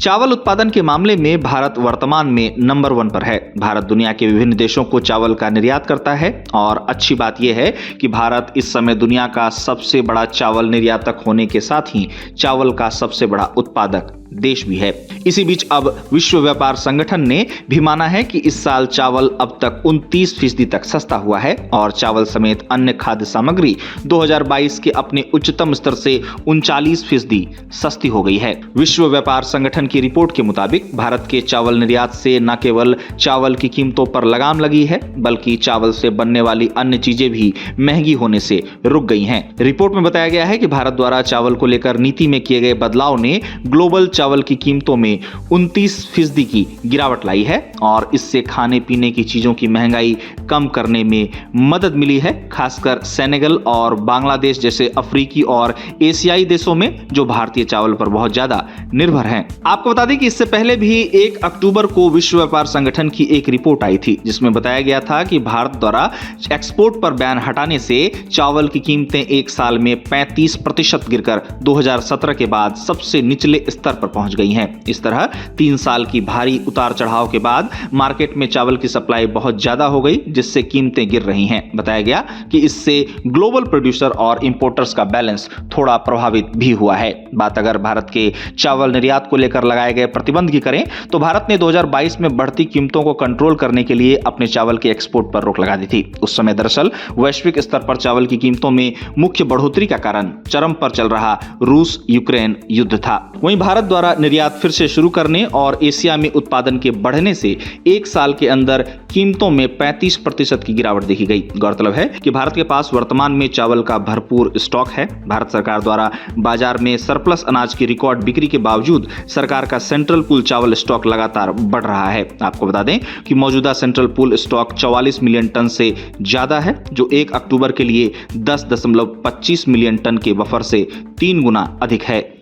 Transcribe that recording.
चावल उत्पादन के मामले में भारत वर्तमान में नंबर 1 पर है। भारत दुनिया के विभिन्न देशों को चावल का निर्यात करता है और अच्छी बात यह है कि भारत इस समय दुनिया का सबसे बड़ा चावल निर्यातक होने के साथ ही चावल का सबसे बड़ा उत्पादक देश भी है। इसी बीच अब विश्व व्यापार संगठन ने भी माना है कि इस साल चावल अब तक 29% तक सस्ता हुआ है और चावल समेत अन्य खाद्य सामग्री 2022 के अपने उच्चतम स्तर से 39% सस्ती हो गई है। विश्व व्यापार संगठन की रिपोर्ट के मुताबिक भारत के चावल निर्यात से न केवल चावल की कीमतों पर लगाम लगी है, बल्कि चावल से बनने वाली अन्य चीजें भी महंगी होने से रुक गई हैं। रिपोर्ट में बताया गया है कि भारत द्वारा चावल को लेकर नीति में किए गए बदलाव ने ग्लोबल चावल की कीमतों में 29% की गिरावट लाई है और इससे खाने पीने की चीजों की महंगाई कम करने में मदद मिली है, खासकर सेनेगल और बांग्लादेश जैसे अफ्रीकी और एशियाई देशों में जो भारतीय चावल पर बहुत ज्यादा निर्भर हैं। आपको बता दें कि इससे पहले भी 1 अक्टूबर को विश्व व्यापार संगठन की एक रिपोर्ट आई थी जिसमें बताया गया था कि भारत द्वारा एक्सपोर्ट पर बैन हटाने से चावल की कीमतें एक साल में 35% गिरकर 2017 के बाद सबसे निचले स्तर पर पहुंच गई हैं। इस तरह 3 साल की भारी उतार चढ़ाव के बाद मार्केट में चावल की सप्लाई बहुत ज्यादा हो गई, जिससे कीमतें गिर रही हैं। बताया गया कि इससे ग्लोबल प्रोड्यूसर और इंपोर्टर्स का बैलेंस थोड़ा प्रभावित भी हुआ है। बात अगर भारत के चावल निर्यात को लेकर लगाए गए प्रतिबंध की करें तो भारत ने 2022 में बढ़ती कीमतों को कंट्रोल करने के लिए अपने चावल के एक्सपोर्ट पर रोक लगा दी थी। उस समय दरअसल वैश्विक स्तर पर चावल की कीमतों में मुख्य बढ़ोतरी का कारण चरम पर चल रहा रूस यूक्रेन युद्ध था। वहीं भारत द्वारा निर्यात फिर से शुरू करने और एशिया में उत्पादन के बढ़ने से एक साल के अंदर कीमतों में 35% की गिरावट देखी गई। गौरतलब है कि भारत के पास वर्तमान में चावल का भरपूर स्टॉक है। भारत सरकार द्वारा बाजार में सरप्लस अनाज की रिकॉर्ड बिक्री के बावजूद सरकार का सेंट्रल पूल चावल स्टॉक लगातार बढ़ रहा है। आपको बता दें कि मौजूदा central pool stock 44 million ton से ज्यादा है, जो 1 अक्टूबर के लिए 10.25 मिलियन टन के बफर से 3 गुना अधिक है।